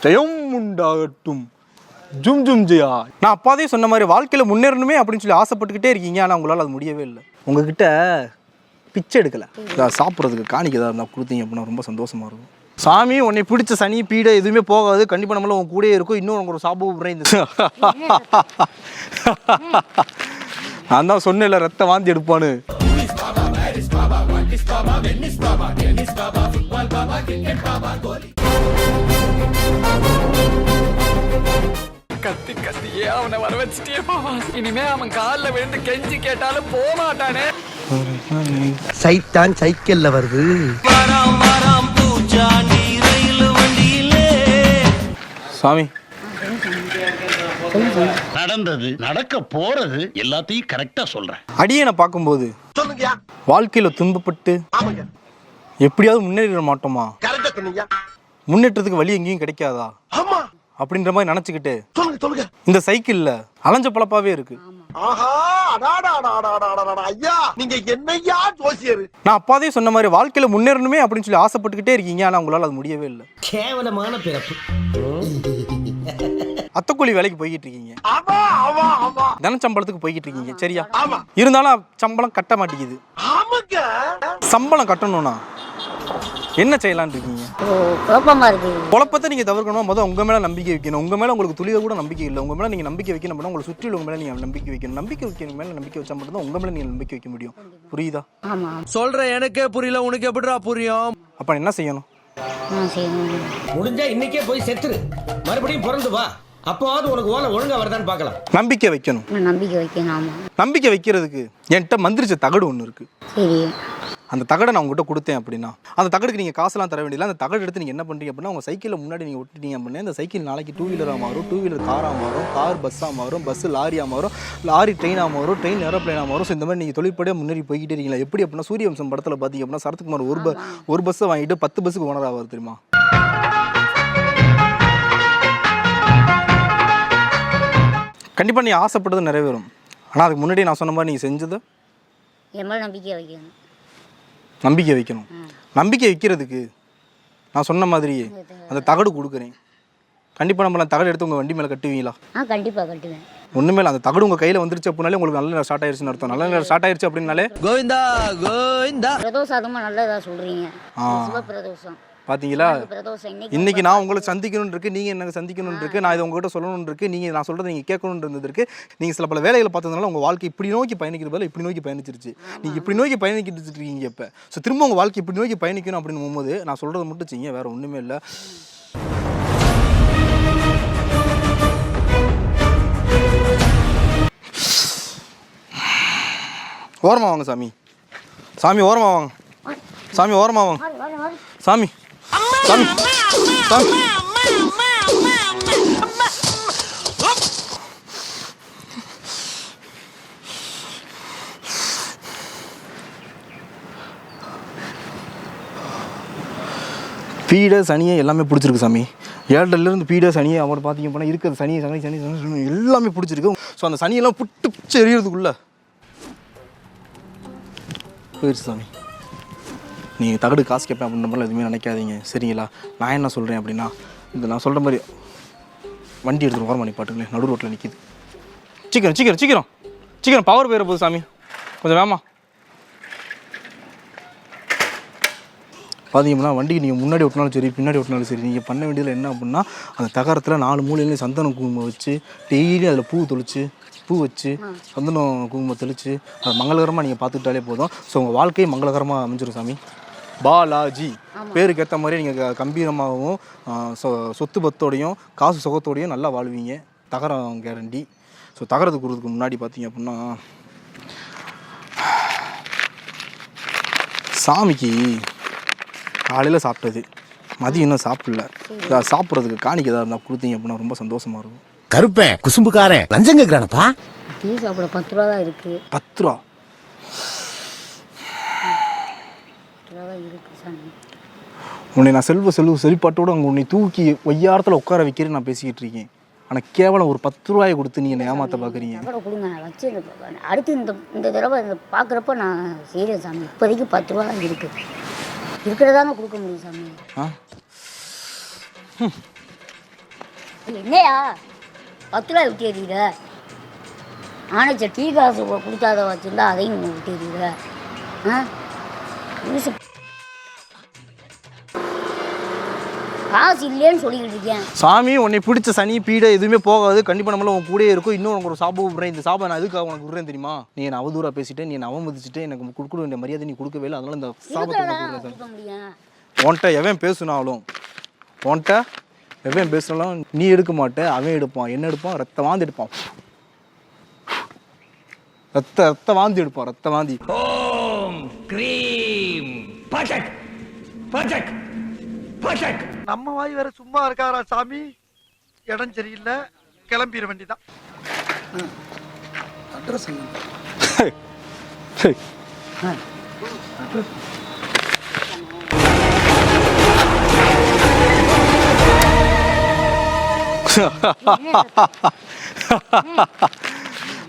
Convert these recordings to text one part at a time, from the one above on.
ஜெயம் உண்டாகட்டும். ஜும் ஜும் ஜெயா. நான் அப்பாதே சொன்ன மாதிரி வாழ்க்கையில் முன்னேறணுமே அப்படின்னு சொல்லி ஆசைப்பட்டுக்கிட்டே இருக்கீங்க. ஆனால் உங்களால் அது முடியவே இல்லை. உங்ககிட்ட பிச்சை எடுக்கலை, சாப்பிட்றதுக்கு காணிக்கதா இருந்தால் கொடுத்தீங்க அப்படின்னா ரொம்ப சந்தோஷமாக இருக்கும். சாமி உன்னை பிடிச்ச சனி பீடை எதுவுமே போகாது, கண்டிப்பாக நம்மள உங்க கூடயே இருக்கும். இன்னும் உங்க ஒரு சாப்பிட விட்றேன். நான் தான் சொன்னேன்ல ரத்த வாந்தி எடுப்பான்னு. கத்தி கத்தியே அவனை வர வச்சுட்டே போவான். இனிமே அவன் காலில் விழுந்து கெஞ்சி கேட்டாலும் போக மாட்டானே. சைத்தான் சைக்கிள்ல வருது. சாமி நடந்தது நடக்க போறது எல்லாத்தையும் கரெக்டா சொல்றேன். அடியனை பார்க்கும்போது வாழ்க்கையில துன்பப்பட்டு எப்படியாவது முன்னேற மாட்டோமா, முன்னேற்றத்துக்கு வழி எங்கேயும் கிடைக்காதா அப்படின்ற மாதிரி நினைச்சுக்கிட்டு இந்த சைக்கிள்ல அலைஞ்ச பழப்பாவே இருக்கு. நான் அப்பாதே சொன்ன மாதிரி வாழ்க்கையில முன்னேறணுமே அப்படின்னு சொல்லி ஆசைப்பட்டுக்கிட்டே இருக்கீங்க. ஆனா உங்களால அது முடியவே இல்லை. கேவலமான பிறப்பு. அத்தக்கூலி வேலைக்கு போய்கிட்டு இருக்கீங்க, தினச்சம்பளத்துக்கு போய்கிட்டு இருக்கீங்க, சரியா? இருந்தாலும் சம்பளம் கட்ட மாட்டேங்குது. சம்பளம் கட்டணும்னா என்ன செய்யலான்னு இருக்கீங்க? குழப்பத்தை நீங்க தவிர்க்கணும். முதல்ல உங்க மேல நம்பிக்கை வைக்கணும். உங்க மேல உங்களுக்கு துளிய கூட நம்பிக்கை இல்லை. உங்க மேல நீங்க நம்பிக்கை வைக்கணும் அப்படின்னா உங்களை சுற்றி உங்க மேல நீங்க நம்பிக்கை வைக்கணும். நம்பிக்கை வைக்கணும் மேல நம்பிக்கை வச்சா மட்டும் தான் உங்க மேல நீங்க நம்பிக்கை வைக்க முடியும். புரியுதா? சொல்ற எனக்கே புரியல, உனக்கு எப்படிடா புரியும்? அப்ப என்ன செய்யணும்? முடிஞ்சா இன்னைக்கே போய் செத்துரு, மறுபடியும் பிறந்து வா. அப்போது உனக்கு ஓலை ஒழுங்கா வருதான்னு பார்க்கலாம். நம்பிக்கை வைக்கணும். நம்பிக்கை வைக்கிறதுக்கு என்கிட்ட மந்திரிச்ச தகடு ஒன்று இருக்கு. அந்த தகடை நான் உங்ககிட்ட கொடுத்தேன் அப்படின்னா அந்த தகடுக்கு நீங்கள் காசெல்லாம் தர வேண்டியதில்லை. அந்த தகடு எடுத்து நீங்கள் என்ன பண்ணுறீங்க அப்படின்னா உங்கள் சைக்கிளில் முன்னாடி நீங்கள் விட்டுட்டீங்க அப்படின்னா அந்த சைக்கிள் நாளைக்கு 2 வீலராக மாறும், 2 வீலர் காராக மாறும், கார் பஸ்ஸாக மாறும், பஸ்ஸு லாரியாக மாறும், லாரி ட்ரெயினாக மாறும், ட்ரெயின் ஏரோப்ளைனாக மாறும். ஸோ இந்த மாதிரி நீங்கள் தொழிற்படியாக முன்னேறி போய்கிட்டே இருக்கீங்களா? எப்படி அப்படின்னா சூரியவம்சம் படத்தில் பார்த்தீங்க அப்படின்னா சரத்குமார் ஒரு பஸ்ஸை வாங்கிட்டு 10 பஸ்ஸுக்கு ஓனர் ஆவார், தெரியுமா? கண்டிப்பாக நீ ஆசைப்பட்டது நிறைவேறும். ஆனால் அதுக்கு முன்னாடி நான் சொன்ன மாதிரி நீங்கள் செஞ்சதை நம்பிக்கை வைக்கணும். நம்பிக்கை வைக்கிறதுக்கு நான் சொன்ன மாதிரியே அந்த தகடு கொடுக்குறேன். கண்டிப்பாக நம்ம தகடு எடுத்து உங்கள் வண்டி மேலே கட்டுவீங்களா? கண்டிப்பாக கட்டுவேன். ஒன்றுமே இல்லை, அந்த தகடு உங்கள் கையில் வந்துருச்சு அப்படின்னாலே உங்களுக்கு நல்ல நேரம் ஸ்டார்ட் ஆயிடுச்சுன்னு அர்த்தம். நல்ல நேரம் ஸ்டார்ட் ஆயிடுச்சு அப்படின்னாலே கோவிந்தா கோவிந்தா. பிரதோஷம் அதுமா நல்லதா சொல்கிறீங்க. பிரதோஷம் பார்த்தீங்களா? இன்னைக்கு நான் உங்களை சந்திக்கணும்னு இருக்கு, நீங்கள் எனக்கு சந்திக்கணும்னு இருக்கு, நான் இதை உங்ககிட்ட சொல்லணும்னு இருக்கு, நீங்கள் நான் சொல்கிறத நீங்கள் கேட்கணும்னு இருந்ததுக்கு நீங்கள் சில பல வேலைகளை பார்த்ததுனால உங்கள் வாழ்க்கை இப்படி நோக்கி பயணிக்கிற பதில் இப்படி நோக்கி பயணிச்சிருச்சு. நீங்கள் இப்படி நோக்கி பயணிக்கிட்டு இருக்கீங்க. இப்போ ஸோ திரும்ப உங்கள் வாழ்க்கை இப்படி நோக்கி பயணிக்கணும் அப்படின்னு போகும்போது நான் சொல்கிறத மட்டும் செய்யுங்க, வேறு ஒன்றுமே இல்லை. ஓரமா வாங்க சாமி, சாமி ஓரமா வாங்க, சாமி ஓரமா வாங்க, சாமி சாமி சாமி. பீடை சனியை எல்லாமே பிடிச்சிருக்கு சாமி. 7லேருந்து பீடை சனியை அவர் பார்த்தீங்க அப்படின்னா இருக்கிற சனி எல்லாமே பிடிச்சிருக்கு. ஸோ அந்த சனியெல்லாம் புட்டு எறியறதுக்குள்ள போயிடுச்சு சாமி. நீங்கள் தகடு காசு கேட்பேன் அப்படின்ற மாதிரிலாம் எதுவுமே நினைக்காதீங்க, சரிங்களா? நான் என்ன சொல்கிறேன் அப்படின்னா இந்த நான் சொல்கிற மாதிரி வண்டி எடுத்துகிட்டு ஓரமாக நிப்பாட்டுங்களேன், நடு ரோட்டில் நிற்கிது. சீக்கிரம் சீக்கிரம் சீக்கிரம் சீக்கிரம், பவர் போயிட போகுது சாமி, கொஞ்சம் வேமா. பார்த்தீங்கன்னா வண்டிக்கு நீங்கள் முன்னாடி ஓட்டினாலும் சரி பின்னாடி ஓட்டினாலும் சரி நீங்கள் பண்ண வேண்டியதில் என்ன அப்படின்னா அந்த தகரத்தில் 4 மூலையிலையும் சந்தனம் குங்குமம் வச்சு டெய்லி அதில் பூ வச்சு சந்தனம் குங்குமம் தெளித்து அது மங்களகரமாக நீங்கள் பார்த்துக்கிட்டாலே போதும். ஸோ உங்கள் வாழ்க்கையை மங்களகரமாக அமைஞ்சிடும் சாமி. பாலாஜி பேருக்கு ஏற்ற மாதிரி நீங்கள் கம்பீரமாகவும் சொத்து பத்தோடையும் காசு சுகத்தோடையும் நல்லா வாழ்வீங்க. தகரம் கேரண்டி. ஸோ தகரத்துக்கு கொடுறதுக்கு முன்னாடி பார்த்தீங்க அப்படின்னா சாமிக்கு காலையில் சாப்பிட்டது மதியம் இன்னும் சாப்பிடல, சாப்பிட்றதுக்கு காணிக்கதாக இருந்தால் கொடுத்தீங்க அப்படின்னா ரொம்ப சந்தோஷமாக இருக்கும். கருப்பேன் குசும்புக்காரன் லஞ்சம் கேட்குறானப்பா. டீ சாப்பிட 10 ரூபா தான் இருக்குது. 10 ரூபா உன்னை நான் செழிப்பாட்டோடு அங்கே உன்னை தூக்கி ஒய்யாரத்தில் உட்கார வைக்கிறேன் நான் பேசிக்கிட்டு இருக்கேன். ஆனால் கேவலம் ஒரு 10 ரூபாயை கொடுத்து நீங்கள் என்னை ஏமாற்ற பார்க்குறீங்க. கொடுங்க வச்சு அடுத்து இந்த தடவை பார்க்குறப்ப நான் சீரியஸ் சாமி. இப்போதைக்கு 10 ரூபா தான் இருக்குது, இருக்கிறதாங்க கொடுக்க முடியும் சாமி. என்னையா 10 ரூபாய் விட்டு எறிகிற? ஆனைச்ச டீ காசு கொடுத்தாத வச்சுருந்தா அதையும் விட்டு எறிகிற. காசு இல்லைன்னு சொல்லிக்கிட்டு இருக்கேன். சாமி உன்னை பிடிச்ச சனி பீடை எதுவுமே போகாது, கண்டிப்பாக நம்மள உன் கூடயே இருக்கும். இன்னும் உனக்கு ஒரு சாபம் விடுறேன். இந்த சாபம் நான் எதுக்காக உனக்கு விடுறேன் தெரியுமா? நீ என்ன அவதூறாக பேசிட்டு, நீ என்ன அவமதிச்சுட்டு, எனக்கு கொடுக்க வேண்டிய மரியாதை நீ கொடுக்கவே இல்லை. அதனால இந்த சாபத்தை கொடுக்க முடியும். உன்கிட்ட எவன் பேசினாலும் நீ எடுக்க மாட்டேன், அவன் எடுப்பான். என்ன எடுப்பான்? ரத்த வாந்தி எடுப்பான். ரத்த வாந்தி எடுப்பான். ரத்த வாந்தி. ஓம் க்ரீம் பஜக் பஜக் பஜக். நம்ம வாய் வேற சும்மா இருக்காரா சாமி? இடம் சரியில்லை, கிளம்பிட வேண்டிதான். அட்ரஸ்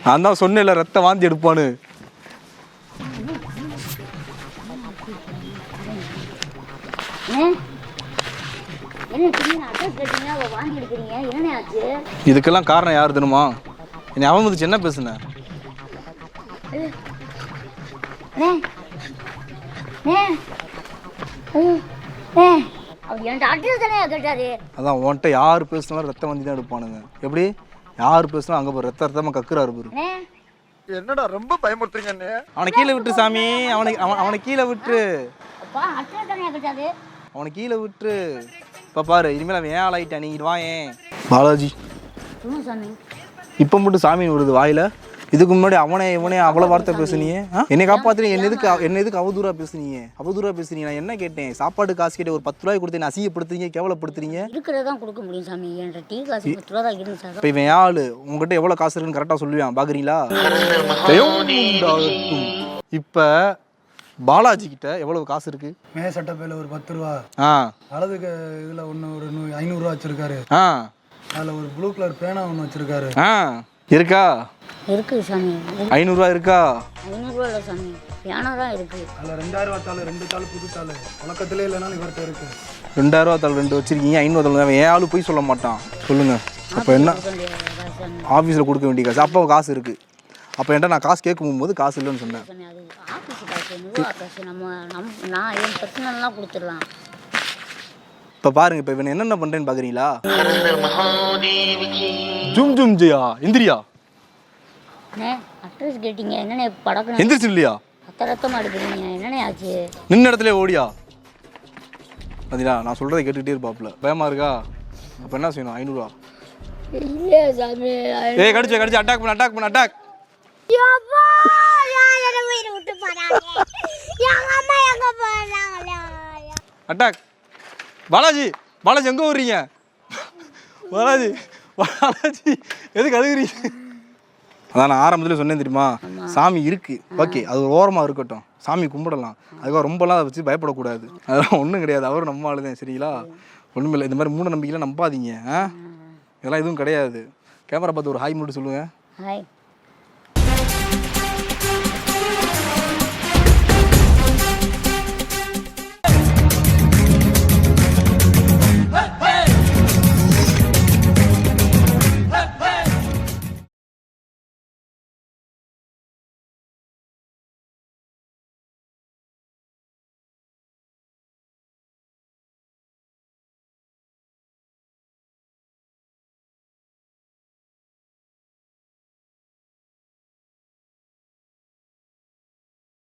நான் தான் சொன்னேன்ல ரத்த வாந்தி எடுப்பான்னு. இதுக்கெல்லாம் காரணம் யாரு தெரியுமா? என்னை அவமதிச்சு என்ன பேசுன? அதான் உன்கிட்ட யாரு பேசினாலும் ரத்த வாந்தி தான் எடுப்பானுங்க. எப்படி? யாரு பேசினாலும் அங்க போய் ரத்தமா கக்குறாரு பாரு. என்னடா ரொம்ப பயமுறுத்துறீங்க. அவனை கீழே விட்டு சாமி, அவனை கீழே விட்டு, அவனை கீழே விட்டு. இப்ப பாரு, இனிமேல் அவன் ஏன் ஆளாயிட்டான். நீங்க வா. ஏன் பாலாஜி இப்ப மட்டும் சாமி விடுது வாயில? இதுக்கு முன்னாடி இவனே அவ்வளவு வார்த்தை பேசுனீங்க. என்னை காப்பாத்துறீங்க. என்ன எதுக்கு அவதூறா பேசுனீங்க? நான் என்ன கேட்டேன்? சாப்பாடு காசு கேட்டு ஒரு 10 ரூபாய் கொடுத்து அசிங்கப்படுத்துறீங்க, கேவலப்படுத்துறீங்க. இருக்கிறதான் கொடுக்க முடியும் சாமி. என்ற டீ காசு 10 ரூபா தான் இருந்துச்சு. இப்ப இவன் ஆளு உங்ககிட்ட எவ்வளவு காசு இருக்குன்னு கரெக்டா சொல்லுவான். பாக்குறீங்களா? இப்ப பாலாஜி கிட்ட எவ்வளவு காசு இருக்கு? மே சட்டப்பையில ஒரு 10 ரூபா, வலது இதுல ஒரு 500 ரூபா வச்சிருக்காரு. அதுல ஒரு ப்ளூ கலர் பேனா ஒண்ணு வச்சிருக்காரு. இருக்கா? இருக்கு சாமி. 500 ரூபா இருக்கா? 500 ரூபா இல்ல சாமி, பேனா தான் இருக்கு. அதுல 2000 ரூபா தாள், 2 தாள் புது தாள், பழக்கத்திலே இல்லைனாலும் இவர்கிட்ட இருக்கு. 2000 ரூபா தாள் 2 வச்சிருக்கீங்க, 500 தாள். ஏன் ஆளு போய் சொல்ல மாட்டான். சொல்லுங்க. அப்ப என்ன? ஆபீஸ்ல கொடுக்க வேண்டிய காசு. அப்போ காசு இருக்கு. அப்ப என்கிட்ட நான் காசு கேட்கும் போது காசு இல்லைன்னு சொன்னேன். நான் என் பர்சனல்லாம் கொடுத்துடலாம். இப்ப பாருங்க, இப்ப இவன் என்னென்ன பண்றேன்னு பாக்குறீங்களா? ஜும் ஜும் ஜியா இந்திரியா அட்ரஸ் கேட்டீங்க, என்னண்ணே படக்கணும்? எந்திரிச்சு இல்லையா? ரத்தமா எடுக்கிறீங்க, என்னண்ணே ஆச்சு? நின்ன இடத்துல ஓடியா? அதுடா நான் சொல்றதை கேட்டுக்கிட்டே இருப்பாப்ல. பயமா இருக்கா? அப்ப என்ன செய்யணும்? 500 ரூபா இல்ல சாமி. ஏய் கடிச்சு அட்டாக் பண்ண அட்டாக். யப்பா யார வீடு விட்டு போறாங்க. எங்க அம்மா எங்க போறாங்க? அட்டாக். பாலாஜி எங்க ஓடுறீங்க? பாலாஜி எதுக்கு அழுகுறீங்க? அதான் நான் ஆரம்பத்துல சொன்னேன் தெரியுமா? சாமி இருக்கு, ஓகே, அது ஒரு ஓரமா இருக்கட்டும். சாமி கும்பிடலாம், அதுக்காக ரொம்பலாம் அதை வச்சு பயப்படக்கூடாது. அதெல்லாம் ஒன்றும் கிடையாது. அவரும் நம்ம ஆளுதான். சரிங்களா? ஒன்றும் இல்லை. இந்த மாதிரி மூட நம்பிக்கைலாம் நம்பாதீங்க. இதெல்லாம் எதுவும் கிடையாது. கேமரா பார்த்து ஒரு ஹாய் மட்டும் சொல்லுங்க. ஹாய்.